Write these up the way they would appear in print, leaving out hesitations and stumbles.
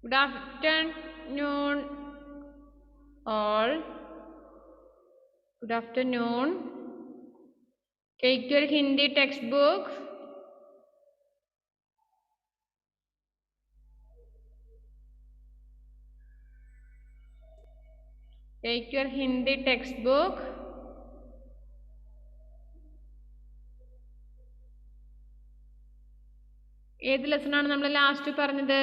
Good afternoon all. Good afternoon. Take your Hindi textbook. Take your Hindi textbook. ഏത് lesson ആണ് നമ്മൾ last പറഞ്ഞത്?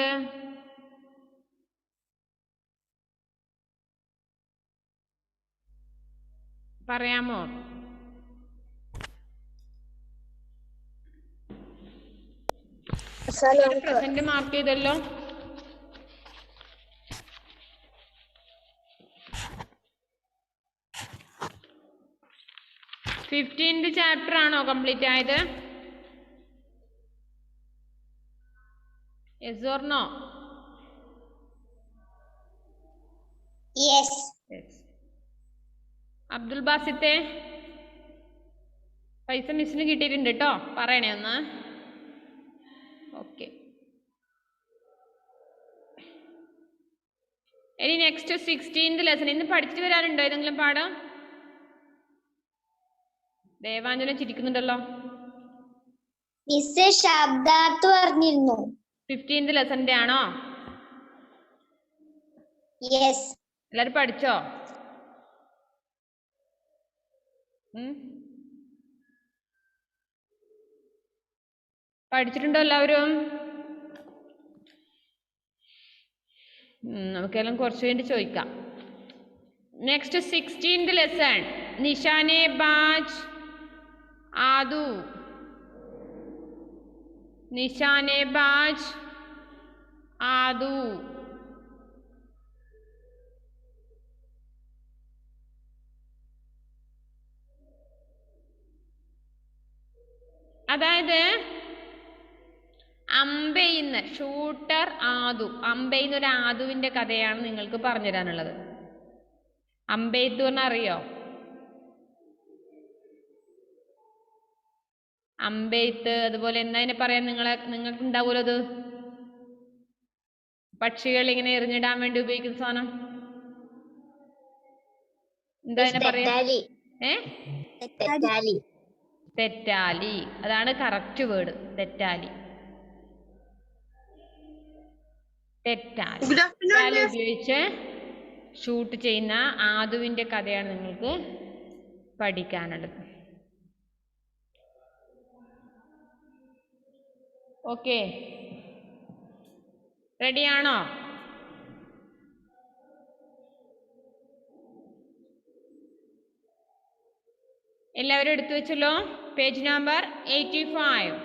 പറയാമോ? പ്രസന്റ് മാർക്ക് ചെയ്തല്ലോ. ഫിഫ്റ്റീൻത് ചാപ്റ്റർ ആണോ കംപ്ലീറ്റ് ആയത്? Yes or no? Yes. Yes. അബ്ദുൽ ബാസിത്തെ പൈസ മിസ്സിന് കിട്ടിയിട്ടുണ്ട് കേട്ടോ, പറയണേ ഒന്ന്. ഓക്കെ. ഇനി നെക്സ്റ്റ് 16th ലെസൺ ഇന്ന് പഠിച്ചിട്ട് വരാനുണ്ടോ ഏതെങ്കിലും പാഠം? ദേവാഞ്ജന ചിരിക്കുന്നുണ്ടല്ലോ. മിസ് ശബ്ദാർത്ഥ് പറഞ്ഞിരുന്നു. 15th ലെസന്റെ ആണോ? യെസ്. എല്ലാരും പഠിച്ചോ? പഠിച്ചിട്ടുണ്ടോ എല്ലാവരും? നമുക്കെല്ലാം കുറച്ച് വേണ്ടി ചോദിക്കാം. Next 16th lesson Nishanebaaz Aadu. Nishanebaaz Aadu. അതായത് അമ്പെയ്യുന്ന ഷൂട്ടർ ആദു, അമ്പെയ്യുന്ന ഒരു ആദുവിന്റെ കഥയാണ് നിങ്ങൾക്ക് പറഞ്ഞു തരാനുള്ളത്. അമ്പെയ്ത്ത് പറഞ്ഞാൽ അറിയോ? അമ്പെയ്ത്ത് അതുപോലെ എന്താ അതിനെ പറയാൻ നിങ്ങൾക്ക് ഉണ്ടാവുമല്ലോ, അത് പക്ഷികൾ ഇങ്ങനെ എറിഞ്ഞിടാൻ വേണ്ടി ഉപയോഗിക്കുന്ന സാധനം എന്താ അതിനെ പറയാ? തെറ്റാലി. അതാണ് കറക്റ്റ് വേർഡ്, തെറ്റാലി. തെറ്റാലി ഉപയോഗിച്ച് ഷൂട്ട് ചെയ്യുന്ന ആദുവിന്റെ കഥയാണ് നിങ്ങൾക്ക് പഠിക്കാനുള്ളത്. ഓക്കെ, റെഡിയാണോ? എല്ലാവരും എടുത്തു വെച്ചല്ലോ. Page number 85.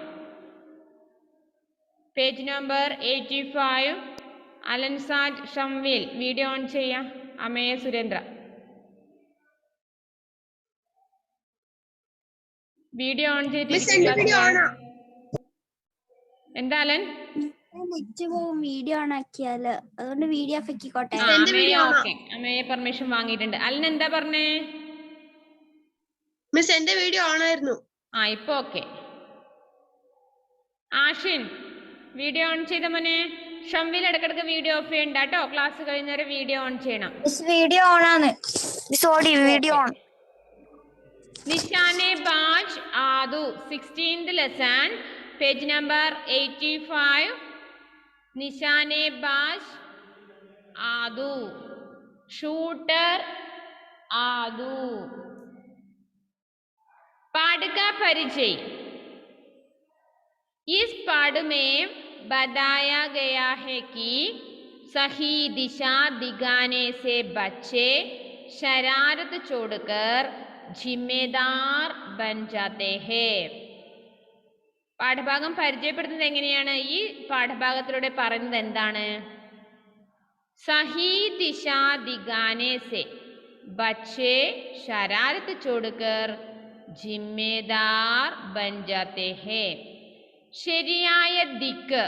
Page number 85. Alan Saj Shamveel video on ചെയ്യാം. അമേയ സുരേന്ദ്ര വീഡിയോ ഓൺ ചെയ്തിരിക്കുക. എന്താ അലൻ? വീഡിയോ ഓൺ ആക്കിയാല് അതുകൊണ്ട് വീഡിയോ ആക്കിക്കോട്ടെ. അമേയ പെർമിഷൻ വാങ്ങിയിട്ടുണ്ട്. അലൻ എന്താ പറഞ്ഞേ? മിസ് എന്റെ വീഡിയോ ഓൺ ആയിരുന്നു. ഇപ്പൊ ഓക്കെ. ആഷിൻ വീഡിയോ ഓൺ ചെയ്ത മോനെ. ഷംവിൽ ഇടക്കിടക്ക് വീഡിയോ ഓഫ് ചെയ്യണ്ട കേട്ടോ, ക്ലാസ് കഴിഞ്ഞവരെ വീഡിയോ ഓൺ ചെയ്യണം. വീഡിയോ ഓൺ ആണ്. Video on. Nishanebaaz Aadu 16th lesson page number 85. Nishanebaaz Aadu shooter Aadu. पाठ का परिचय। इस पाठ में बताया गया है कि सही दिशा दिखाने से बच्चे शरारत छोड़कर जिम्मेदार बन जाते हैं। പാഠഭാഗം പരിചയപ്പെടുത്തുന്നത് എങ്ങനെയാണ്? ഈ പാഠഭാഗത്തിലൂടെ പറയുന്നത് എന്താണ്? सही दिशा दिखाने से बच्चे शरारत छोड़कर जिम्मेदार बन जाते हैं। ശരിയായ ദിക്ക്,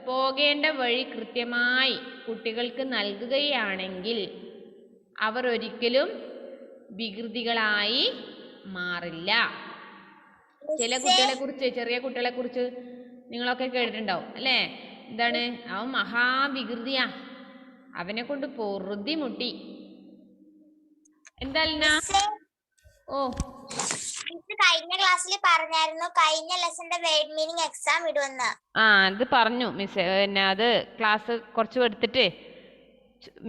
പോകേണ്ട വഴി കൃത്യമായി കുട്ടികൾക്ക് നൽകുകയാണെങ്കിൽ അവർ ഒരിക്കലും വികൃതികളായി മാറില്ല. ചില കുട്ടികളെ കുറിച്ച്, ചെറിയ കുട്ടികളെ കുറിച്ച് നിങ്ങളൊക്കെ കേട്ടിട്ടുണ്ടാവും അല്ലേ? എന്താണ്, അവൻ മഹാവികൃതിയാ, അവനെ കൊണ്ട് പൊറുതി മുട്ടി. എന്താ അൽന? ഓ കഴിഞ്ഞ ക്ലാസ്സിൽ പറഞ്ഞായിരുന്നു കഴിഞ്ഞ ലെസന്റെ വേർഡ് മീനിങ് എക്സാം ഇടുമെന്ന്. അത് പറഞ്ഞു മിസ്. പിന്നെ അത് ക്ലാസ് കുറച്ച് എടുത്തിട്ട്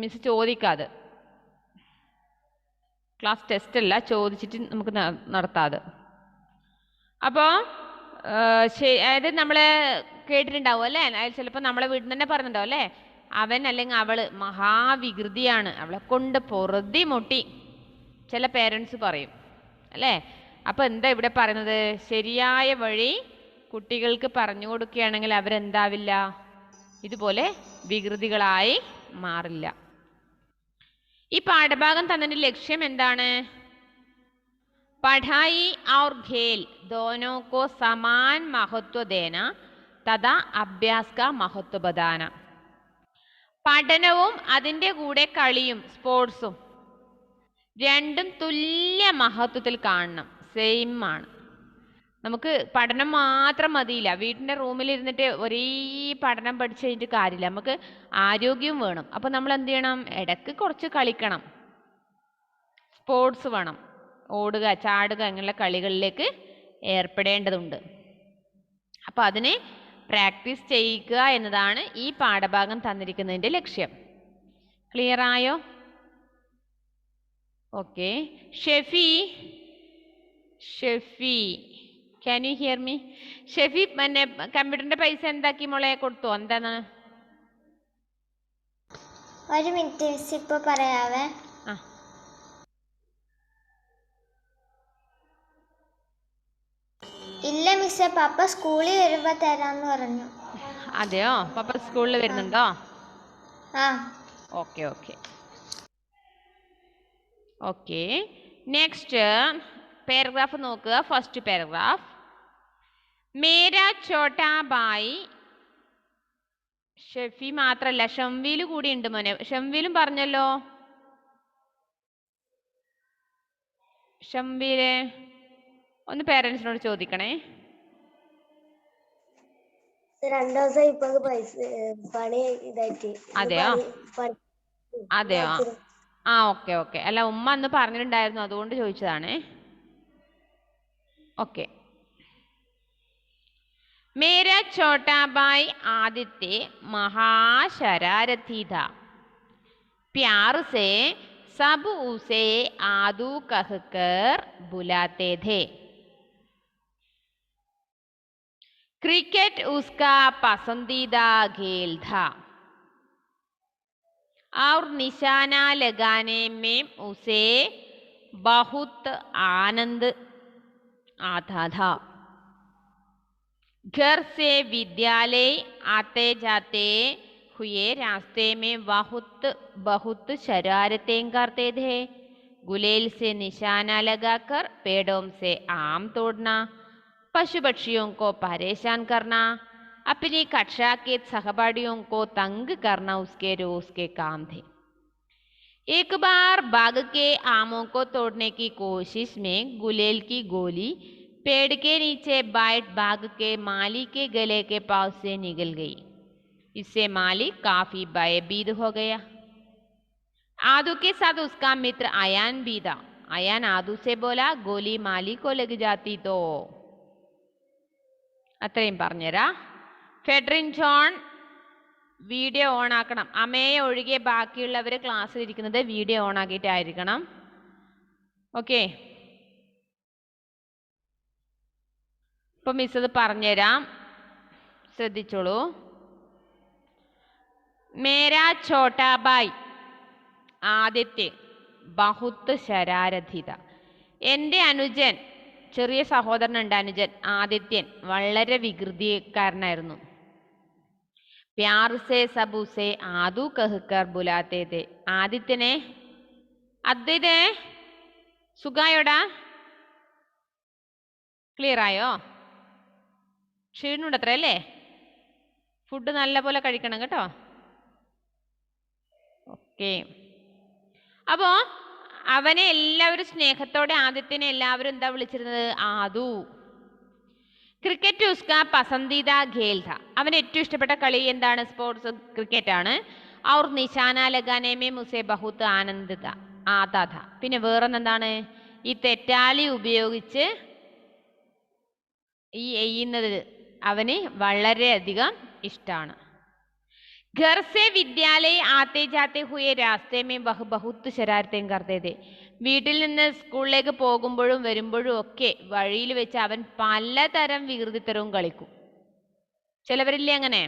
മിസ് ചോദിക്കാതെ, ക്ലാസ് ടെസ്റ്റ് അല്ല, ചോദിച്ചിട്ട് നമുക്ക് നടത്താതെ. അപ്പോൾ അതായത് നമ്മൾ കേട്ടിട്ടുണ്ടാവും അല്ലേ, ചിലപ്പോൾ നമ്മളെ വീട്ടിൽ നിന്ന് തന്നെ പറഞ്ഞിട്ടുണ്ടാവും അല്ലേ, അവൻ അല്ലെങ്കിൽ അവള് മഹാവികൃതിയാണ്, അവളെ കൊണ്ട് പൊറുതി മുട്ടി, ചില പേരൻസ് പറയും അല്ലേ. അപ്പോൾ എന്താ ഇവിടെ പറയുന്നത്? ശരിയായ വഴി കുട്ടികൾക്ക് പറഞ്ഞു കൊടുക്കുകയാണെങ്കിൽ അവരെന്താവില്ല, ഇതുപോലെ വികൃതികളായി മാറില്ല. ഈ പാഠഭാഗം തന്നതിന്റെ ലക്ഷ്യം എന്താണ്? पढ़ाई और खेल दोनों को समान महत्व देना तथा अभ्यास का महत्व बताना. പഠനവും അതിൻ്റെ കൂടെ കളിയും സ്പോർട്സും രണ്ടും തുല്യ മഹത്വത്തിൽ കാണണം. സെയിം ആണ്. നമുക്ക് പഠനം മാത്രം മതിയില്ല. വീട്ടിൻ്റെ റൂമിലിരുന്നിട്ട് ഒരേ പഠനം പഠിച്ചു കഴിഞ്ഞിട്ട് കാര്യമില്ല. നമുക്ക് ആരോഗ്യവും വേണം. അപ്പോൾ നമ്മൾ എന്ത് ചെയ്യണം? ഇടയ്ക്ക് കുറച്ച് കളിക്കണം, സ്പോർട്സ് വേണം, ഓടുക, ചാടുക, അങ്ങനെയുള്ള കളികളിലേക്ക് ഏർപ്പെടേണ്ടതുണ്ട്. അപ്പോൾ അതിനെ പ്രാക്ടീസ് ചെയ്യിക്കുക എന്നതാണ് ഈ പാഠഭാഗം തന്നിരിക്കുന്നതിൻ്റെ ലക്ഷ്യം. ക്ലിയർ ആയോ? Okay. Shefi can you here me? Shefi പിന്നെ കമ്പ്യൂട്ടറിന്റെ പൈസ എന്താക്കി മോളെ കൊടുത്തോ? എന്താണ്? ഒരു മിനിറ്റ് ഇപ്പൊ പറയാവേ. ഇല്ല മിസ്സേ, പപ്പ സ്കൂളിൽ വരുമ്പോ തരാന്ന് പറഞ്ഞു. അതെയോ? പപ്പ സ്കൂളിൽ വരുന്നുണ്ടോ? Okay okay okay. Next paragraph നോക്കുക. ഫസ്റ്റ് പാരഗ്രാഫ്, മേരാ ഛോട്ടാ ഭായി. ഷെഫി മാത്രല്ല, ഷംവീൽ കൂടി ഉണ്ട് മോനെ. ഷംവീലും പറഞ്ഞല്ലോ. ഷംവീല് ഒന്ന് പേരൻസിനോട് ചോദിക്കണേ. 2 ദിവസം ഇപ്പൊ പണി ഇതായിട്ട്. അതെയോ? അതെയോ? Okay okay. അല്ല, ഉമ്മ അന്ന് പറഞ്ഞിട്ടുണ്ടായിരുന്നു, അതുകൊണ്ട് ചോദിച്ചതാണേ. ഓക്കെ. मेरा छोटा भाई आदित्य महाशरारती था. प्यार से सब उसे आदू कहकर बुलाते थे. क्रिकेट उसका पसंदीदा खेल था और निशाना लगाने में उसे बहुत आनंद आता था. घर से विद्यालय आते जाते हुए रास्ते में बहुत शरारतें करते थे. गुलेल से निशाना लगाकर पेड़ों से आम तोड़ना, पशु पक्षियों को परेशान करना, अपनी कक्षा के सहपाठियों को तंग करना उसके रोज के काम थे. एक बार बाग के आमों को तोड़ने की कोशिश में गुलेल की गोली पेड़ के नीचे बैठ बाग के माली के गले के पास से निकल गई. इससे माली काफी भयभीत हो गया. आदू के साथ उसका मित्र अयान भी था. अयान आदू से बोला, गोली माली को लग जाती तो. അത്രയും പറഞ്ഞുതരാ. ഫെഡറിൻ ജോൺ വീഡിയോ ഓൺ ആക്കണം. അമ്മയെ ഒഴികെ ബാക്കിയുള്ളവർ ക്ലാസ്സിൽ ഇരിക്കുന്നത് വീഡിയോ ഓൺ ആക്കിയിട്ടായിരിക്കണം. ഓക്കെ. ഇപ്പം മിസ് അത് പറഞ്ഞുതരാം, ശ്രദ്ധിച്ചോളൂ. മേരാ ഛോട്ടാ ഭായ് ആദിത്യ ബഹുത്ത് ശരാരഥിത. എൻ്റെ അനുജൻ, ചെറിയ സഹോദരനുണ്ട് അനുജൻ ആദിത്യൻ, വളരെ വികൃതിക്കാരനായിരുന്നു. പ്യാർ സേ സബ് ഉസേ ആദു കഹ്കർ ബുലാത്തേ തേ. ആദിത്യനെ, അദ്വൈതേ സുഖായോടാ? ക്ലിയർ ആയോ? ക്ഷീണുണ്ട് അത്ര അല്ലേ? ഫുഡ് നല്ല പോലെ കഴിക്കണം കേട്ടോ. ഓക്കെ. അപ്പോൾ അവനെ എല്ലാവരും സ്നേഹത്തോടെ, ആദിത്യനെ എല്ലാവരും എന്താ വിളിച്ചിരുന്നത്? ആദു. ക്രിക്കറ്റ് ഉസ്കാ പസന്ദീദ ഖേൽ ഥ. അവന് ഏറ്റവും ഇഷ്ടപ്പെട്ട കളി എന്താണ്? സ്പോർട്സ് ക്രിക്കറ്റ് ആണ്. ഔർ നിശാന ലഗാനെ മേ മുസെ ബഹുത്ത് ആനന്ദ ആതാ ഥ. പിന്നെ വേറൊന്നെന്താണ്, ഈ തെറ്റാലി ഉപയോഗിച്ച് ഈ എയ്യുന്നത് അവന് വളരെയധികം ഇഷ്ടമാണ്. घर से विद्यालय आते जाते हुए रास्ते में वह बहुत शरारतें करते थे. വീട്ടിൽ നിന്ന് സ്കൂളിലേക്ക് പോകുമ്പോഴും വരുമ്പോഴും ഒക്കെ വഴിയിൽ വെച്ച് അവൻ പലതരം വികൃതിത്തരവും കളിക്കും. ചിലവരില്ലേ അങ്ങനെ,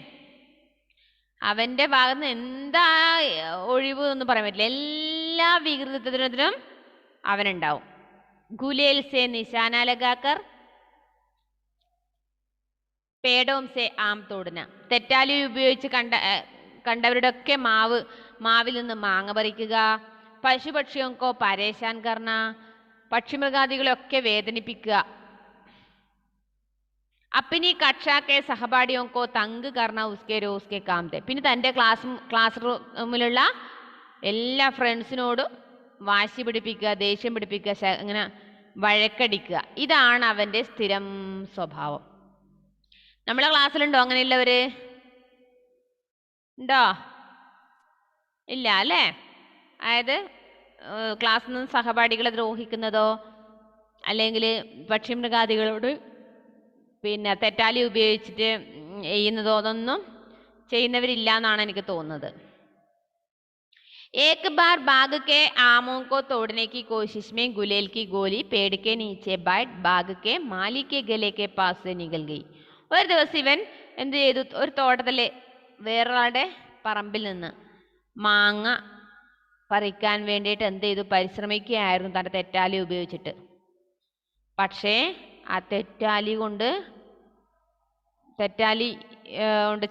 അവന്റെ ഭാഗത്ത് നിന്ന് എന്താ ഒഴിവ് എന്ന് പറയാൻ പറ്റില്ല, എല്ലാ വികൃതിത്തരത്തിനും അവനുണ്ടാവും. ഗുലേൽ സെ നിശാന ലഗാക്കർ പേടോം സെ ആം തോടുന. തെറ്റാലി ഉപയോഗിച്ച് കണ്ടവരുടെ ഒക്കെ മാവിൽ നിന്ന് മാങ്ങ പറിക്കുക. പശുപക്ഷിയോക്കോ പരേശാൻ കർണ, പക്ഷിമൃഗാദികളൊക്കെ വേദനിപ്പിക്കുക. അപ്പിനി കക്ഷാക്കെ സഹപാഠിയോക്കോ തങ്ക് കർണ ഉസ്കെ റോസ്കെ കാംതെ. പിന്നെ തൻ്റെ ക്ലാസ് റൂമിലുള്ള എല്ലാ ഫ്രണ്ട്സിനോടും വാശി പിടിപ്പിക്കുക, ദേഷ്യം പിടിപ്പിക്കുക, ഇങ്ങനെ വഴക്കടിക്കുക. ഇതാണ് അവൻ്റെ സ്ഥിരം സ്വഭാവം. നമ്മളെ ക്ലാസ്സിലുണ്ടോ അങ്ങനെയുള്ളവര്? ഉണ്ടോ? ഇല്ല അല്ലേ? അതായത് ക്ലാസ്സിൽ നിന്ന് സഹപാഠികളെ ദ്രോഹിക്കുന്നതോ അല്ലെങ്കിൽ പക്ഷിമൃഗാദികളോട് പിന്നെ തെറ്റാലി ഉപയോഗിച്ചിട്ട് ചെയ്യുന്നതോ അതൊന്നും ചെയ്യുന്നവരില്ല എന്നാണ് എനിക്ക് തോന്നുന്നത്. एक बार बाघ के आमों को तोड़ने की कोशिश में गुलेल की गोली पेड़ के नीचे बैठ बाघ के माली के गले के पास से निकल गई. ഒരു ദിവസം ഇവൻ എന്ത് ചെയ്തു, ഒരു തോട്ടത്തിലെ വേറൊരാളുടെ പറമ്പിൽ നിന്ന് മാങ്ങ പറിക്കാൻ വേണ്ടിയിട്ട് എന്ത് ചെയ്തു, പരിശ്രമിക്കുകയായിരുന്നു തൻ്റെ തെറ്റാലി ഉപയോഗിച്ചിട്ട്. പക്ഷേ ആ തെറ്റാലി കൊണ്ട്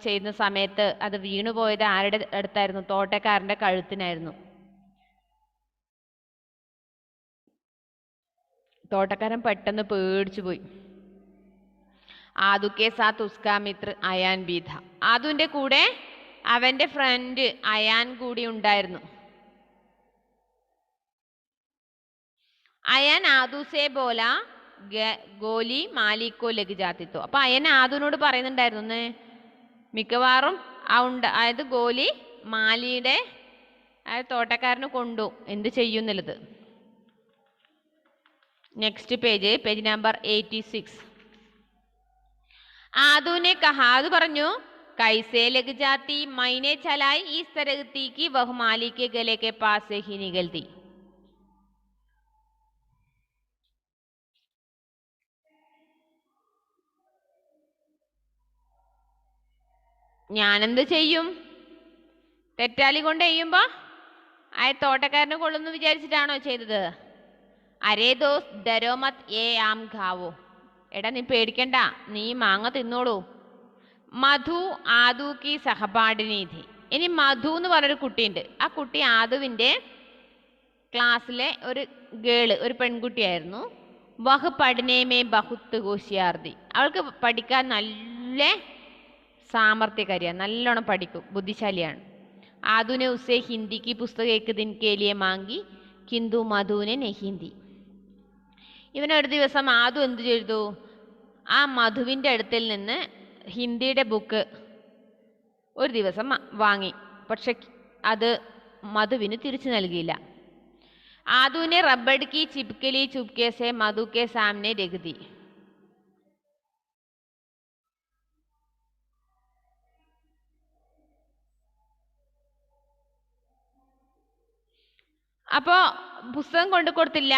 ചെയ്യുന്ന സമയത്ത് അത് വീണുപോയത് ആരുടെ അടുത്തായിരുന്നു? തോട്ടക്കാരൻ്റെ കഴുത്തിനായിരുന്നു. തോട്ടക്കാരൻ പെട്ടെന്ന് പേടിച്ചു പോയി. ആദുക്കെ സാത്ത് ഉസ്കാ മിത്ര അയാൻ ബി ഥ. ആദുവിൻ്റെ കൂടെ അവൻ്റെ ഫ്രണ്ട് അയാൻ കൂടി ഉണ്ടായിരുന്നു. അയാൻ ആദുസേ ബോല ഗോലി മാലിക്കോ ലഗ് ജാത്തിത്തോ. അപ്പൊ അയൻ ആദുവിനോട് പറയുന്നുണ്ടായിരുന്നു, മിക്കവാറും അതായത് ഗോലി മാലിയുടെ തോട്ടക്കാരന് കൊണ്ടു എന്ത് ചെയ്യുന്നുള്ളത്. Next page number 86. ആദുവിനെ കഹാദ് പറഞ്ഞു, കൈസേ ലഗ് ജാത്തി മൈനെ ചലായി ഇസ് തരഹ് തീ കി വഹ് മാലി കെ ഗലെ കെ പാസ് സെ ഹി നികൽത്തി. ഞാനെന്ത് ചെയ്യും? തെറ്റാലി കൊണ്ട് ചെയ്യുമ്പോൾ ആ തോട്ടക്കാരനെ കൊള്ളുന്നു വിചാരിച്ചിട്ടാണോ ചെയ്തത്? അരേ ദോസ് ഡരോ മത് ഏ ആം ഖാവോ. എടാ നീ പേടിക്കണ്ട, നീ മാങ്ങ തിന്നോളൂ. മധു ആദു കി സഹപാഠിനിധി. ഇനി മധു എന്ന് പറഞ്ഞൊരു കുട്ടിയുണ്ട്. ആ കുട്ടി ആദുവിൻ്റെ ക്ലാസ്സിലെ ഒരു പെൺകുട്ടിയായിരുന്നു. വഹ് പഠനേമേ ബഹുത്ത് ഹോഷിയാർദി. അവൾക്ക് പഠിക്കാൻ നല്ല സാമർത്ഥ്യക്കാരിയാണ്, നല്ലോണം പഠിക്കും, ബുദ്ധിശാലിയാണ്. ആദുനെ ഉസേ ഹിന്ദിക്ക് പുസ്തകം ഏക് ദിൻ കെ ലിയെ മാങ്കി കിന്തു മധുവിനെ നെഹിന്ദി. ഇവനൊരു ദിവസം ആദു എന്ത് ചെയ്തു, ആ മധുവിൻ്റെ അടുത്തിൽ നിന്ന് ഹിന്ദിയുടെ ബുക്ക് ഒരു ദിവസം വാങ്ങി. പക്ഷെ അത് മധുവിന് തിരിച്ചു നൽകിയില്ല. ആദുവിനെ റബ്ബർ കി ചിപ്കലി ചുപ്കെ സെ മധു കെ സാമനെ രഖ് ദി. അപ്പോ പുസ്തകം കൊണ്ടു കൊടുത്തില്ല.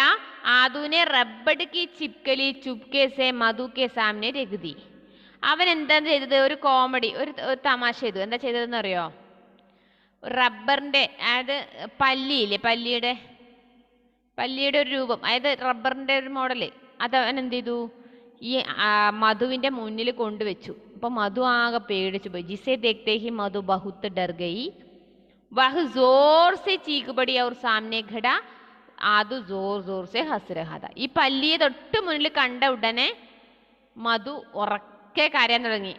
ആദുവിനെ റബ്ബഡ് കി ചിപ്കലി ചുപ്കെ സെ മധു കെ സാമനെ രഖ് ദി. അവൻ എന്താ ചെയ്തത്? ഒരു കോമഡി, ഒരു തമാശ ചെയ്തു. എന്താ ചെയ്തതെന്ന് അറിയോ? റബ്ബറിൻ്റെ, അതായത് പല്ലിയില്ലേ, പല്ലിയുടെ ഒരു രൂപം, അതായത് റബ്ബറിൻ്റെ ഒരു മോഡല്, അത് അവൻ എന്ത് ചെയ്തു, ഈ മധുവിൻ്റെ മുന്നിൽ കൊണ്ടുവച്ചു. അപ്പൊ മധു ആകെ പേടിച്ചു പോയി. ജിസെ ദേഖ്തേ ഹി മധു ബഹുത്ത് ഡർ ഗയി. വഹ് ജോർ സെ ചീഖ് പടി ഔർ സാമനെ ഖടാ ആദു ജോർ ജോർ സെ ഹസ് രഹാ ഥാ. ഈ പല്ലിയെ തൊട്ട് മുന്നിൽ കണ്ട ഉടനെ മധു ഉറക്കെ കരയാൻ തുടങ്ങി.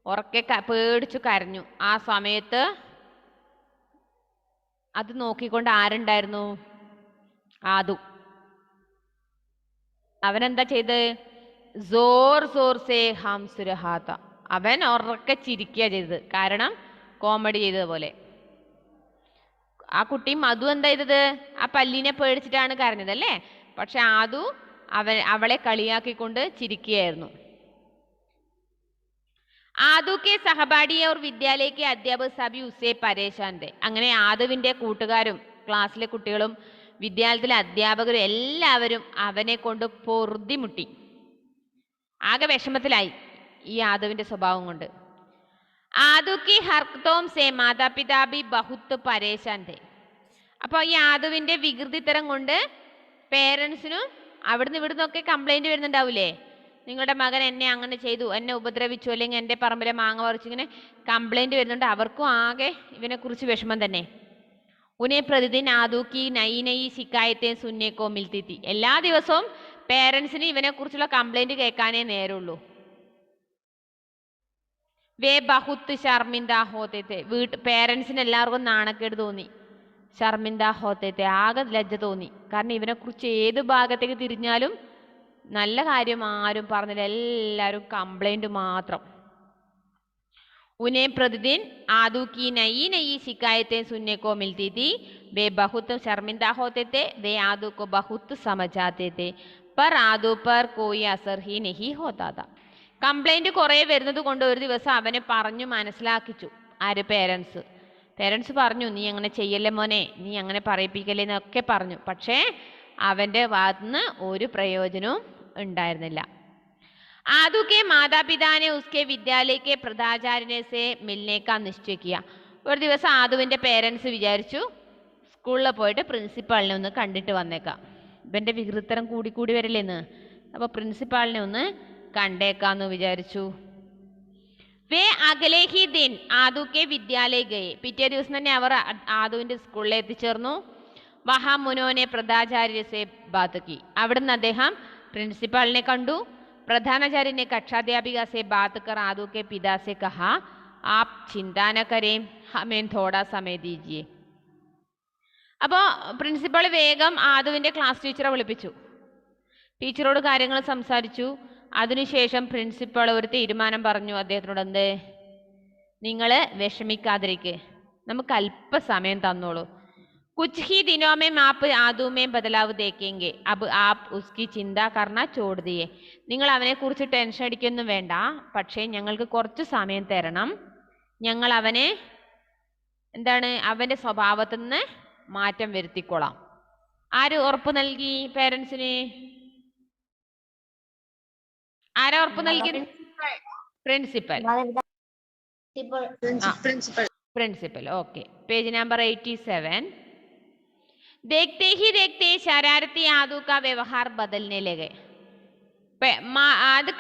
ഉറക്കെ പേടിച്ചു കരഞ്ഞു. ആ സമയത്ത് അത് നോക്കിക്കൊണ്ട് ആരുണ്ടായിരുന്നു? ആദു. അവനെന്താ ചെയ്ത്? ജോർ ജോർ സേ ഹം സുരഹാത്ത. അവൻ ഉറക്കെ ചിരിക്കുക ചെയ്തത്. കാരണം കോമഡി ചെയ്തതുപോലെ. ആ കുട്ടി മധു എന്താ ചെയ്തത്? ആ പല്ലിനെ പേടിച്ചിട്ടാണ് കരഞ്ഞത് അല്ലേ? പക്ഷെ ആദു അവളെ കളിയാക്കിക്കൊണ്ട് ചിരിക്കുകയായിരുന്നു. ആദു കെ സഹപാഠി और വിദ്യാലയ के അധ്യാപക സഭി ഉസേ പരേശാൻ थे. അങ്ങനെ ആദുവിന്റെ കൂട്ടുകാരും ക്ലാസ്സിലെ കുട്ടികളും വിദ്യാലയത്തിലെ അധ്യാപകരും എല്ലാവരും അവനെ കൊണ്ട് പൊറുതിമുട്ടി. ആകെ വിഷമത്തിലായി ഈ ആദുവിന്റെ സ്വഭാവം കൊണ്ട്. ആദു की हरकतों से माता पिता भी बहुत परेशान थे. അപ്പോൾ ഈ ആദുവിന്റെ വികൃതിത്തരം കൊണ്ട് പേരൻസിനും അവിടുന്ന് ഇവിടുന്നൊക്കെ കംപ്ലൈന്റ് വരുന്നുണ്ടാവൂലേ? നിങ്ങളുടെ മകൻ എന്നെ അങ്ങനെ ചെയ്തു, എന്നെ ഉപദ്രവിച്ചു, അല്ലെങ്കിൽ എൻ്റെ പറമ്പിലെ മാങ്ങ പറിച്ചു, ഇങ്ങനെ കംപ്ലൈന്റ് വരുന്നുണ്ട്. അവർക്കും ആകെ ഇവനെക്കുറിച്ച് വിഷമം തന്നെ. ഉനെ പ്രതിദിൻ ആദു की नई नई शिकायतें सुनने को मिलती थी. എല്ലാ ദിവസവും പേരൻസിന് ഇവനെക്കുറിച്ചുള്ള കംപ്ലൈന്റ് കേൾക്കാനേ നേരുള്ളൂ. വേ ബഹുത്ത് ശർമിന്ദ ഹോത്തെ थे. പേരൻസിന് എല്ലാവർക്കും നാണക്കേട് തോന്നി. ശർമിന്ദ ഹോത്തെ थे. ആകെ ലജ്ജ തോന്നി. കാരണം ഇവനെക്കുറിച്ച് ഏത് ഭാഗത്തേക്ക് തിരിഞ്ഞാലും നല്ല കാര്യം ആരും പറഞ്ഞില്ല, എല്ലാവരും കംപ്ലൈന്റ് മാത്രം. उन्हें प्रतिदिन आदू की नई नई शिकायतें सुनने को मिलती थी. वे बहुत शर्मिंदा होते थे. वे आदू को बहुत समझाते थे, पर आदू पर कोई असर ही नहीं होता था. കംപ്ലൈന്റ് കുറേ വരുന്നത് കൊണ്ട് ഒരു ദിവസം അവനെ പറഞ്ഞു മനസ്സിലാക്കിച്ചു. ആര്? പേരൻസ് പറഞ്ഞു, നീ അങ്ങനെ ചെയ്യല്ലേ മോനെ, നീ അങ്ങനെ പറയിപ്പിക്കല്ലേ എന്നൊക്കെ പറഞ്ഞു. പക്ഷേ അവൻ്റെ ഭാഗത്തുനിന്ന് ഒരു പ്രയോജനവും ഉണ്ടായിരുന്നില്ല. आदू के माता पिता ने उसके विद्यालय के प्रधाचार्य से मिलने का निश्चय किया. ഒരു ദിവസം ആദുവിൻ്റെ പേരൻസ് വിചാരിച്ചു സ്കൂളിൽ പോയിട്ട് പ്രിൻസിപ്പാളിനെ ഒന്ന് കണ്ടിട്ട് വന്നേക്കാം. ഇവൻ്റെ വികൃതത്തരം കൂടി വരില്ലേന്ന്. അപ്പോൾ പ്രിൻസിപ്പാളിനെ ഒന്ന് കണ്ടേക്കാന്ന് വിചാരിച്ചു. വേ അഗലേ ഹി ദിൻ ആദു കെ വിദ്യാലയ ഗയെ. പിറ്റേ ദിവസം തന്നെ അവർ ആദുവിൻ്റെ സ്കൂളിൽ എത്തിച്ചേർന്നു. വഹാ മുനോനെ പ്രധാചാര്യ സെ ബാത് കി. അവിടുന്ന് അദ്ദേഹം പ്രിൻസിപ്പാളിനെ കണ്ടു. प्रधानाचार्य ने कक्षाध्यापिका से बात कर आदू के पिता से कहा, आप चिंता न करें, हमें थोड़ा समय दीजिए. അപ്പോൾ പ്രിൻസിപ്പൾ വേഗം ആദുവിൻ്റെ ക്ലാസ് ടീച്ചറെ വിളിപ്പിച്ചു. ടീച്ചറോട് കാര്യങ്ങൾ സംസാരിച്ചു. അതിനുശേഷം പ്രിൻസിപ്പൾ ഒരു തീരുമാനം പറഞ്ഞു അദ്ദേഹത്തിനോട്. എന്ത്? നിങ്ങൾ വിഷമിക്കാതിരിക്കുക, നമുക്ക് അല്പസമയം തന്നോളൂ. कुछ ही दिनों में आप आदू में बदलाव देखेंगे. अब आप उसकी चिंता करना छोड़ दिए. നിങ്ങൾ അവനെക്കുറിച്ച് ടെൻഷൻ അടിക്കൊന്നും വേണ്ട, പക്ഷേ ഞങ്ങൾക്ക് കുറച്ച് സമയം തരണം. ഞങ്ങൾ അവനെ അവൻ്റെ സ്വഭാവത്തിൽ നിന്ന് മാറ്റം വരുത്തിക്കൊള്ളാം. ആര് ഉറപ്പ് നൽകി പേരൻസിന്? ആരാ ഉറപ്പ് നൽകി? പ്രിൻസിപ്പൽ. Okay, page number 87. देखते ही देखते शरारती आदू का व्यवहार बदलने लगे. അത്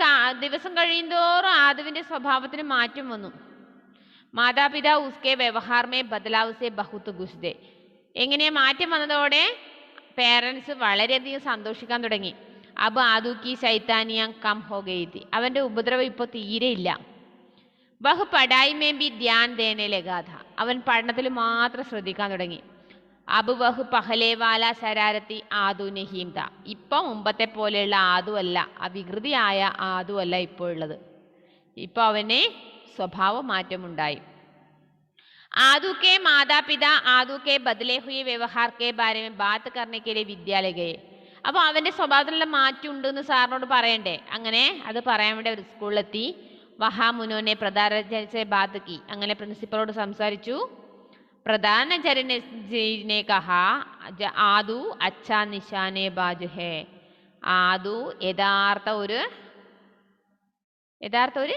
ദിവസം കഴിയുന്തോറും ആദുവിൻ്റെ സ്വഭാവത്തിന് മാറ്റം വന്നു. മാതാപിതാ ഉസ്കെ വ്യവഹാർ മേ ബദലാവ് സെ ബഹുത് ഖുശ് थे. എങ്ങനെ മാറ്റം വന്നതോടെ പേരൻസ് വളരെയധികം സന്തോഷിക്കാൻ തുടങ്ങി. അബ് ആദു കി ശൈത്താനിയ കം ഹോ ഗയി थी. അവൻ്റെ ഉപദ്രവം ഇപ്പോൾ തീരെയില്ല. വഹ് പഠായി മേ ബി ധ്യാൻ ദേനെ ലഗാ ഥാ. അവൻ പഠനത്തിൽ മാത്രം ശ്രദ്ധിക്കാൻ തുടങ്ങി. അബ് വഹ് പഹലേവാല ശരാരത്തി ആദു നഹീം ത. ഇപ്പം മുമ്പത്തെ പോലെയുള്ള ആദു അല്ല, ആ വികൃതിയായ ആദു അല്ല ഇപ്പോൾ ഉള്ളത്. ഇപ്പോൾ അവന് സ്വഭാവ മാറ്റമുണ്ടായി. आदू के माता पिता आदू के बदले हुए व्यवहार के बारे में बात करने के लिए विद्यालय गए. അപ്പോൾ അവൻ്റെ സ്വഭാവത്തിലുള്ള മാറ്റം ഉണ്ടെന്ന് സാറിനോട് പറയണ്ടേ? അങ്ങനെ അത് പറയാൻ വേണ്ടി അവർ സ്കൂളിലെത്തി. വഹാ മുനോനെ പ്രധാനാചാര്യ ബാത് കി. അങ്ങനെ പ്രിൻസിപ്പളോട് സംസാരിച്ചു. പ്രധാനാചാര്യനെ കഹാ ആദു അച്ഛാ നിശാനെ ബാജ് ഹേ. ആദു യഥാർത്ഥ ഒരു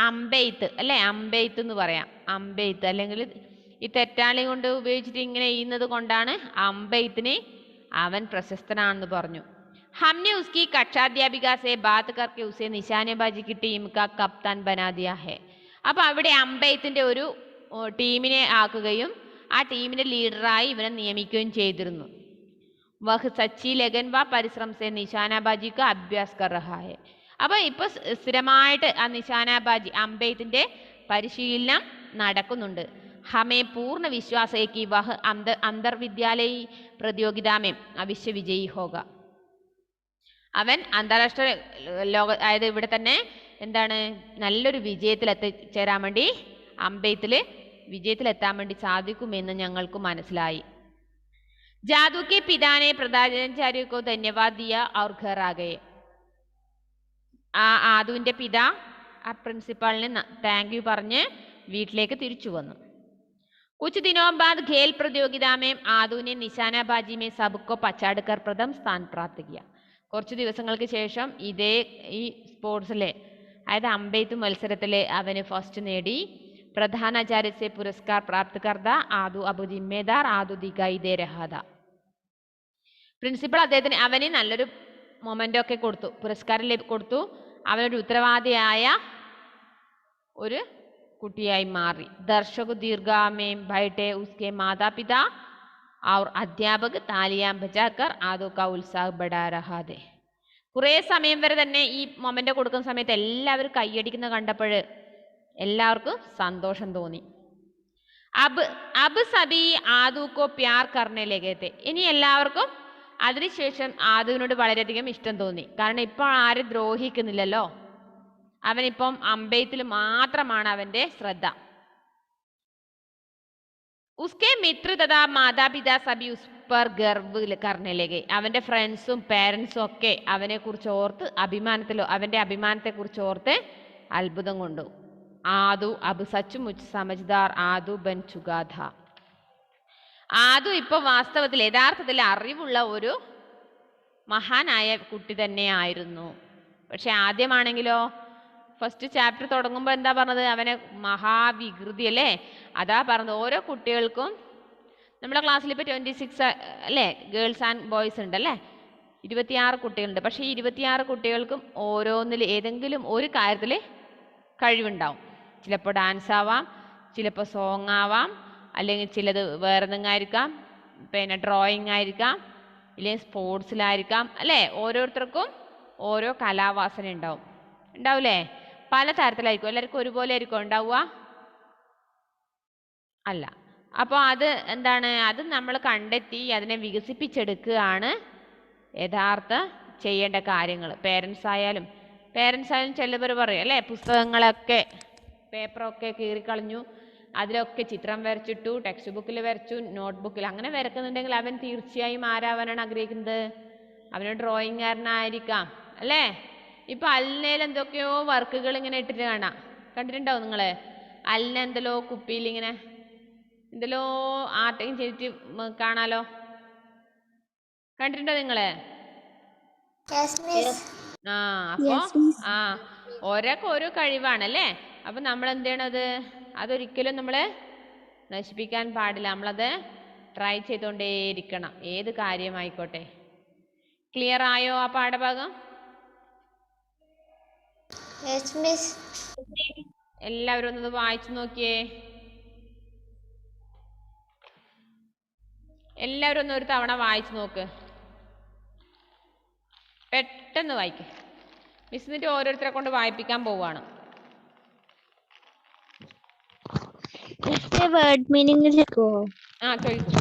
അമ്പെയ്ത്ത് അല്ലേ? അമ്പെയ്ത്ത് എന്ന് പറയാം. അമ്പെയ്ത്ത് അല്ലെങ്കിൽ ഈ തെറ്റാളി കൊണ്ട് ഉപയോഗിച്ചിട്ട് ഇങ്ങനെ ചെയ്യുന്നത് കൊണ്ടാണ് അമ്പെയ്ത്തിന് അവൻ പ്രശസ്തനാണെന്ന് പറഞ്ഞു. हमने उसकी कक्षाध्यापिका से बात करके उसे निशानेबाजी की टीम का कप्तान बना दिया है. അപ്പോൾ അവിടെ അമ്പെയ്ത്തിൻ്റെ ഒരു ടീമിനെ ആക്കുകയും ആ ടീമിൻ്റെ ലീഡറായി ഇവനെ നിയമിക്കുകയും ചെയ്തിരുന്നു. വഹ് സച്ചി ലഗൻ വ പരിശ്രമം സെ നിശാനാബാജി का अभ्यास कर रहा है. അപ്പോൾ ഇപ്പോൾ സ്ഥിരമായിട്ട് ആ നിശാനാബാജി അമ്പെയ്ത്തിൻ്റെ പരിശീലനം നടക്കുന്നുണ്ട്. हमें पूर्ण विश्वास है कि वह अंतर विद्यालय प्रतियोगिता में अवश्य विजयी होगा. അവൻ അന്താരാഷ്ട്ര ലോക അതായത് ഇവിടെ തന്നെ നല്ലൊരു വിജയത്തിൽ എത്തിച്ചേരാൻ വേണ്ടി അമ്പെയ്ത്തിൽ വിജയത്തിലെത്താൻ വേണ്ടി സാധിക്കുമെന്ന് ഞങ്ങൾക്ക് മനസ്സിലായി. जादू के पिता ने प्रधानाचार्य को धन्यवाद दिया और घर आ गए. ആദുവിന്റെ പിതാ ആ പ്രിൻസിപ്പാളിന് താങ്ക് യു പറഞ്ഞ് വീട്ടിലേക്ക് തിരിച്ചു വന്നു. कुछ दिनों बाद खेल प्रतियोगिता में आदू ने निशानाबाजी में सबको पछाड़कर प्रथम स्थान प्राप्त किया. കുറച്ച് ദിവസങ്ങൾക്ക് ശേഷം ഈ സ്പോർട്സിലെ അതായത് അമ്പെയ്ത്ത് മത്സരത്തിലെ അവന് ഫസ്റ്റ് നേടി. प्रधानाचार्य से पुरस्कार प्राप्त करता आदू अब जिम्मेदार आदू दिखाई दे रहा था. പ്രിൻസിപ്പൾ അദ്ദേഹത്തിന് അവന് നല്ലൊരു മൊമെൻ്റ് ഒക്കെ കൊടുത്തു, പുരസ്കാരം കൊടുത്തു. അവനൊരു ഉത്തരവാദിയായ ഒരു കുട്ടിയായി മാറി. ദർശക് ദീർഘാമേ ബൈഠെ ഉസ്കെ മാതാപിതാ और അധ്യാപക് താലിയാം ബജാക്കർ ആദു കാ ഉത്സാഹ് ബഡാ രഹാ ഥേ. കുറേ സമയം വരെ തന്നെ ഈ മൊമെൻ്റ് കൊടുക്കുന്ന സമയത്ത് എല്ലാവരും കൈയടിക്കുന്ന കണ്ടപ്പോൾ എല്ലാവർക്കും സന്തോഷം തോന്നി. അബ് സബി ആദു കോ പ്യാർ കർനെ ലഗേ ഥേ. ഇനി എല്ലാവർക്കും അതിനുശേഷം ആദുവിനോട് വളരെയധികം ഇഷ്ടം തോന്നി. കാരണം ഇപ്പോൾ ആരും ദ്രോഹിക്കുന്നില്ലല്ലോ, അവനിപ്പം അമ്പെയ്ത്തിൽ മാത്രമാണ് അവൻ്റെ ശ്രദ്ധ. ഉസ്കെ മിത്ര തഥാ മാതാപിതാ സബി ഉസ് പർ ഗർവ് കർനെ ലഗേ. അവൻ്റെ ഫ്രണ്ട്സും പേരൻസും ഒക്കെ അവനെക്കുറിച്ച് ഓർത്ത് അവൻ്റെ അഭിമാനത്തെക്കുറിച്ച് ഓർത്ത് അത്ഭുതം കൊണ്ടു. ആദു അബ് സച്ചുമുച്ച് സമജ്ദാർ ആദു ബൻ ചുകാ ഥാ. ആദു ഇപ്പോൾ വാസ്തവത്തിൽ യഥാർത്ഥത്തിൽ അറിവുള്ള ഒരു മഹാനായ കുട്ടി തന്നെയായിരുന്നു. പക്ഷെ ആദ്യമാണെങ്കിലോ ഫസ്റ്റ് ചാപ്റ്റർ തുടങ്ങുമ്പോൾ എന്താ പറഞ്ഞത്? അവനെ മഹാവികൃതി അല്ലേ, അതാ പറഞ്ഞത്. ഓരോ കുട്ടികൾക്കും നമ്മുടെ ക്ലാസ്സിൽ ഇപ്പോൾ 26 അല്ലേ ഗേൾസ് ആൻഡ് ബോയ്സ് ഉണ്ടല്ലേ, 26 കുട്ടികളുണ്ട്. പക്ഷേ ഈ 26 കുട്ടികൾക്കും ഓരോന്നിൽ ഏതെങ്കിലും ഒരു കാര്യത്തിൽ കഴിവുണ്ടാവും. ചിലപ്പോൾ ഡാൻസ് ആവാം, ചിലപ്പോൾ സോങ് ആവാം, അല്ലെങ്കിൽ ചിലത് വേറെ എന്തെങ്കിലും ആയിരിക്കാം, പിന്നെ ഡ്രോയിങ് ആയിരിക്കാം, ഇല്ലെങ്കിൽ സ്പോർട്സിലായിരിക്കാം അല്ലേ. ഓരോരുത്തർക്കും ഓരോ കലാവാസന ഉണ്ടാവില്ലേ, പല തരത്തിലായിരിക്കും. എല്ലാവർക്കും ഒരുപോലെ ആയിരിക്കും ഉണ്ടാവുക അല്ല. അപ്പോൾ അത് എന്താണ്, അത് നമ്മൾ കണ്ടെത്തി അതിനെ വികസിപ്പിച്ചെടുക്കുകയാണ് യഥാർത്ഥ ചെയ്യേണ്ട കാര്യങ്ങൾ. പേരൻസ് ആയാലും ചിലവർ പറയും അല്ലേ, പുസ്തകങ്ങളൊക്കെ പേപ്പറൊക്കെ കീറിക്കളഞ്ഞു, അതിലൊക്കെ ചിത്രം വരച്ചിട്ടു, ടെക്സ്റ്റ് ബുക്കിൽ വരച്ചു, നോട്ട് ബുക്കിൽ അങ്ങനെ വരക്കുന്നുണ്ടെങ്കിൽ അവൻ തീർച്ചയായും ആരാവാനാണ് ആഗ്രഹിക്കുന്നത്? അവന് ഡ്രോയിങ്ങുകാരനായിരിക്കാം അല്ലേ. ഇപ്പം അൽനയിൽ എന്തൊക്കെയോ വർക്കുകൾ ഇങ്ങനെ ഇട്ടിട്ട് കണ്ടിട്ടുണ്ടാവും നിങ്ങൾ. അൽന എന്തെല്ലോ കുപ്പിയിൽ ഇങ്ങനെ എന്തെല്ലോ ആർട്ടിങ് ചെയ്തിട്ട് കാണാലോ, കണ്ടിട്ടുണ്ടോ നിങ്ങൾ? അപ്പോൾ ഓരോ കഴിവാണല്ലേ. അപ്പം നമ്മൾ എന്ത് ചെയ്യണത്? അതൊരിക്കലും നമ്മൾ നശിപ്പിക്കാൻ പാടില്ല. നമ്മളത് ട്രൈ ചെയ്തുകൊണ്ടേയിരിക്കണം, ഏത് കാര്യമായിക്കോട്ടെ. ക്ലിയർ ആയോ ആ പാഠഭാഗം? എല്ലാവരും ഒന്നത് വായിച്ചു നോക്കിയേ. എല്ലാവരും ഒന്ന് ഒരു തവണ വായിച്ചു നോക്ക്, പെട്ടെന്ന് വായിക്ക്. മിസ് എന്നിട്ട് ഓരോരുത്തരെ കൊണ്ട് വായിപ്പിക്കാൻ പോവുകയാണ്. വേർഡ് മീനിങ് ചോദിക്കോ? ചോദിക്കൂ.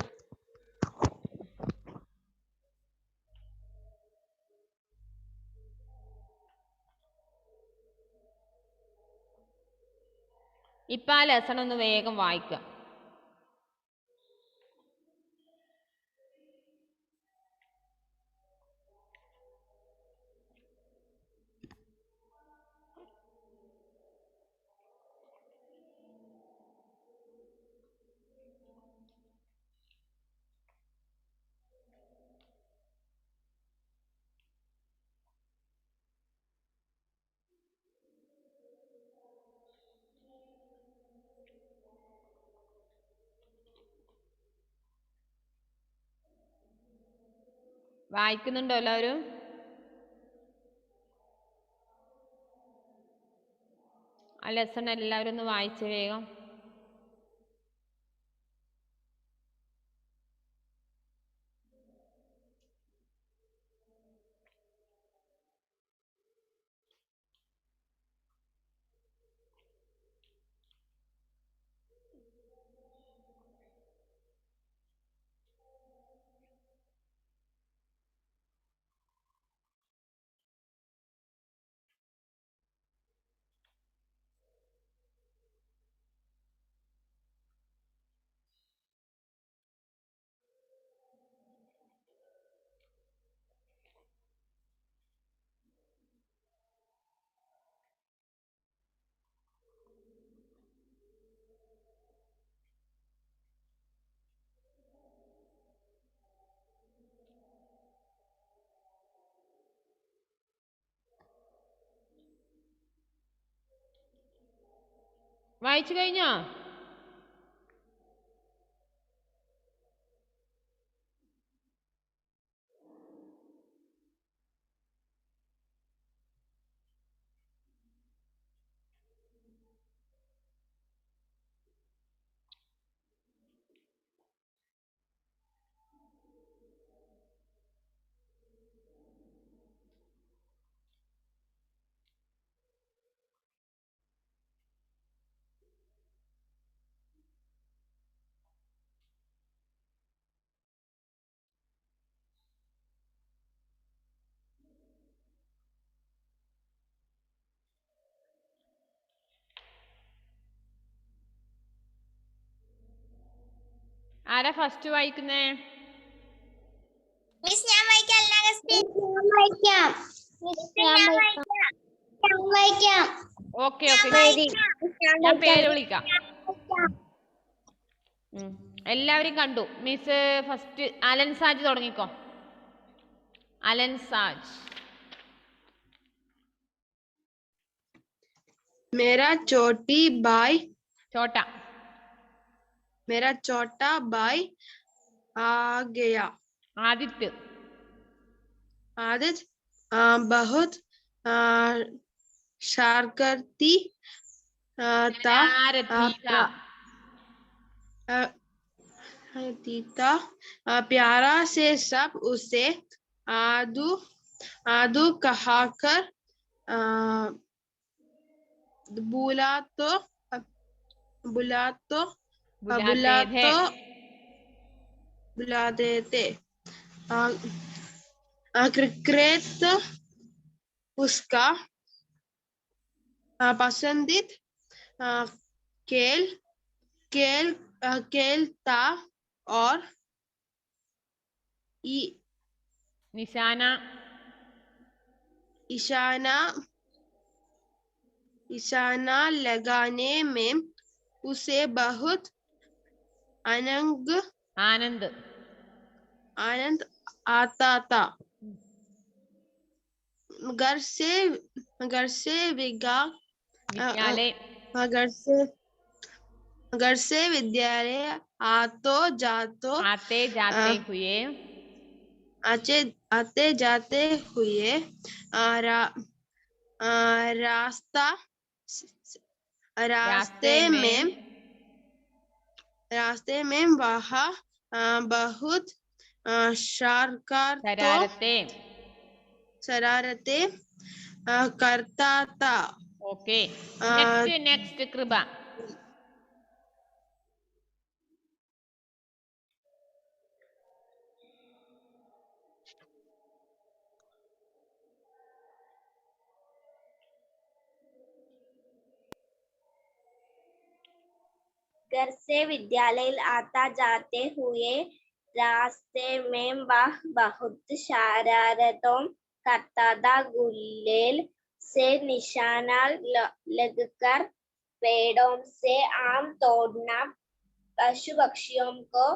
ഇപ്പം ആ ലെസൺ ഒന്ന് വേഗം വായിക്കുക. വായിക്കുന്നുണ്ടോ എല്ലാവരും? ആ ലെസൺ എല്ലാവരും ഒന്ന് വായിച്ച് വേഗം. വായിച്ചു കഴിഞ്ഞോ? ആരാ ഫസ്റ്റ് വായിക്കുന്നേ? മിസ് ഞാൻ വായിക്കാം. ഓക്കെ ഞാൻ പേര് വിളിക്കാം. എല്ലാവരും കണ്ടു. മിസ് ഫസ്റ്റ് അലൻ സാജ് തുടങ്ങിക്കോ. അലൻ സാജ്. मेरा छोटी भाई छोटा मेरा छोटा भाई आ गया। आदित्य बहुत शरारती था। प्यारा से सब उसे आदू आदू कहकर बुलाते थे। क्रिकेट उसका पसंदीदा खेल था और निशाना लगाने में उसे बहुत आनंद आता था। घर से विद्यालय आते जाते हुए रास्ते में वह बहुत शरारतें करता था। ओके नेक्स्ट कृपा। घर से विद्यालय आता जाते हुए रास्ते में वह बहुत शरारतों करता था। गुलेल से निशाना लगकर पेड़ों से आम तोड़ना, पशु पक्षियों को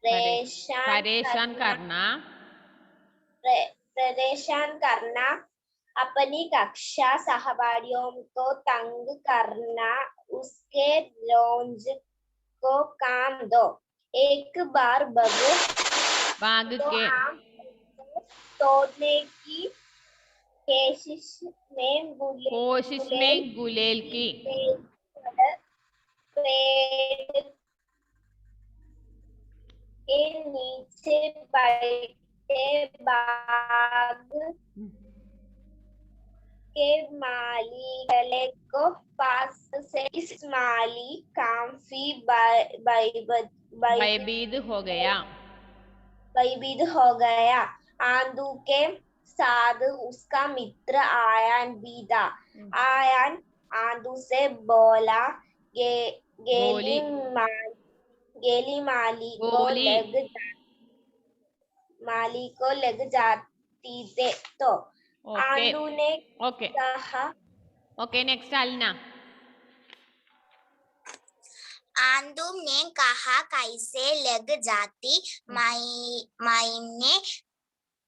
परेशान करना, अपनी कक्षा सहपाठियों को तंग करना, उसके रोज को काम दो। एक बार बाग के तोड़ने की कोशिश में गुलेल की पेड़ के नीचे बैठे बाग के माली गले को पास से इस माली काफी भयभीत हो गया। आंधू के साथ उसका मित्र आयन भी था। आयन आंधू से बोला, गेली माली को लग जाती थे तो आंधू ने कहा। ओके नेक्स्ट अलना। आंधू ने कहा, कैसे लग जाती? मैंने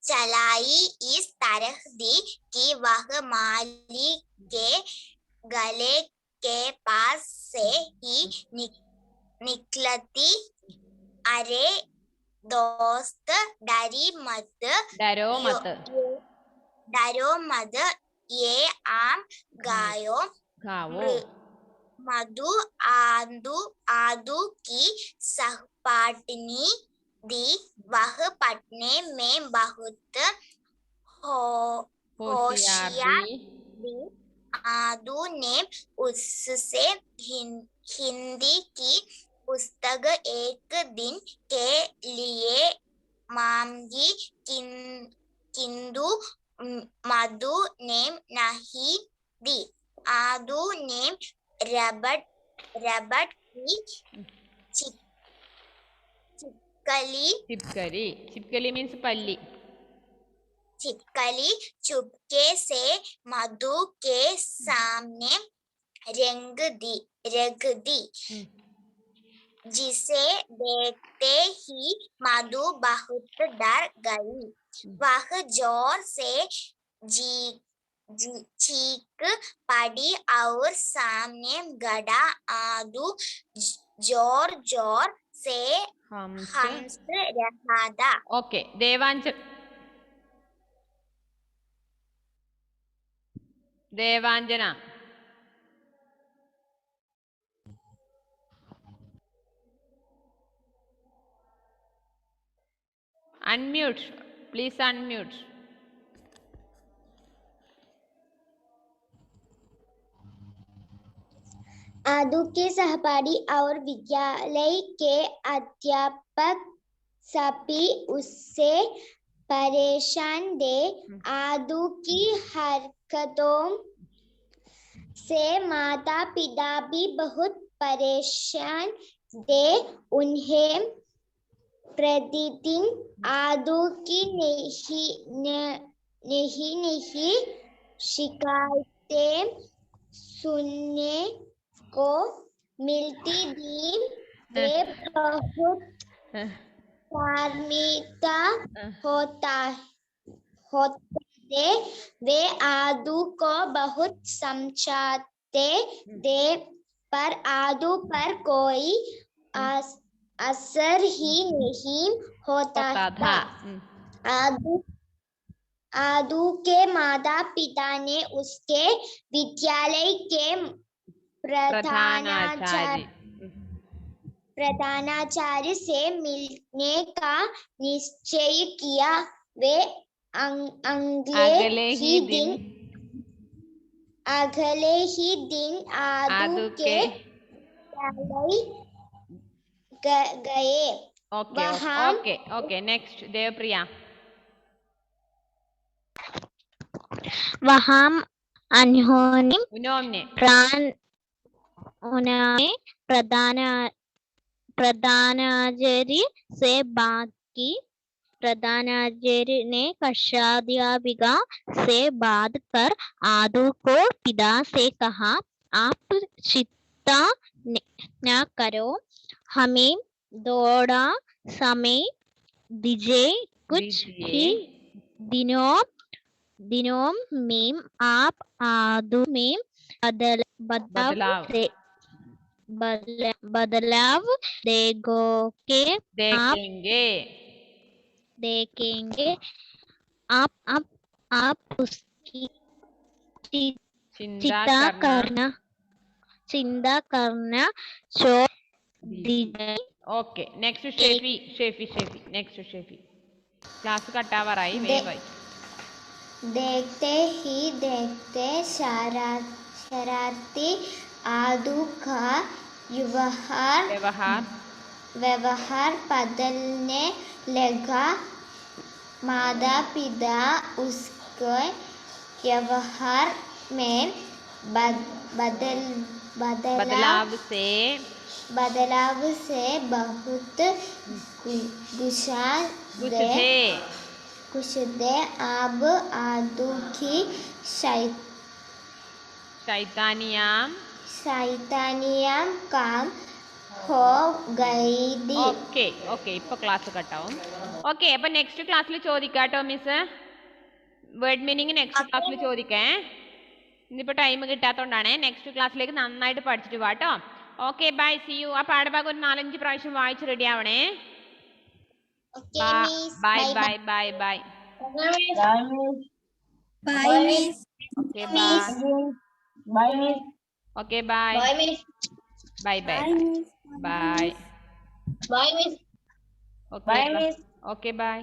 चलाई इस तरह दी कि वह माली के गले के पास से ही निकलती। अरे दोस्त डरो मत डरो मत, ये आम गायो। खाओ मधु आदू की सहपाठिनी दी, वह पढ़ने में बहुत होशियार होशियार थी। थी। आदू ने उससे हिंदी की पुस्तक एक दिन के लिए मांगी, किंतु मधु ने नहीं दी। आदू ने रबड़ की चिपकली मीन्स पल्ली। छिपकली चुपके से मधु के सामने रख दी, जिसे देखते ही मधु बहुत डर गई। वह जोर से चीख पड़ी और सामने गड़ा आदू जोर जोर से हंस रहा था। Okay Devanjana unmute please unmute. Aadu के सहपाठी और विद्यालय के अध्यापक सभी उससे परेशान थे। आदू की हरकतों से माता पिता भी बहुत परेशान थे। उन्हें प्रतिदिन आदू की नहीं शिकायतें सुनने को मिलती थी। वे बहुत शर्मिंदा होते थे। वे आदू को बहुत समझाते थे, पर आदू पर कोई असर ही नहीं होता था। आदू के माता पिता ने उसके विद्यालय के प्रधानाचार्य से मिलने का निश्चय किया। वे अगले ही दिन आदू के विद्यालय गए। Okay next Devpriya. वहां उन्होंने प्रधानाचार्य से बात की। प्रधानाचार्य ने कक्षाध्यापिका से बात कर आदू को पिता से कहा, आप चिंता न करो, हमें थोड़ा समय दीजिए। कुछ ही दिनों में आप आदू में बदलाव देखेंगे। आप उसकी चिंता करना छोड़ दीजिए। Okay next शेफी class कटावराई वेगाई। देखते ही देखते शरारती आदू का व्यवहार बदलने लगा। माता पिता उसके व्यवहार में बदलाव से बहुत खुश थे। अब आदू की शैतानियां काम हो गई थी। ओके इप्पो क्लास कटाവും। ഓക്കെ അപ്പോൾ നെക്സ്റ്റ് ക്ലാസ്സിൽ ചോദിക്കാട്ടോ മിസ്. വേർഡ് മീനിങ് നെക്സ്റ്റ് ക്ലാസ്സിൽ ചോദിക്കേ. ഇന്നിപ്പോൾ ടൈം കിട്ടാത്തതുകൊണ്ടാണ്. നെക്സ്റ്റ് ക്ലാസ്സിലേക്ക് നന്നായിട്ട് പഠിച്ചിട്ട് വാട്ടോ. Okay bye, see you. ആ പാഠഭാഗം ഒരു 4-5 പ്രാവശ്യം വായിച്ച് റെഡി ആവണേ. Okay, miss. Bye Bye, bye bye bye. Bye, miss. Okay bye. Okay bye. Bye, miss. Bye bye bye. Bye, miss. Okay by.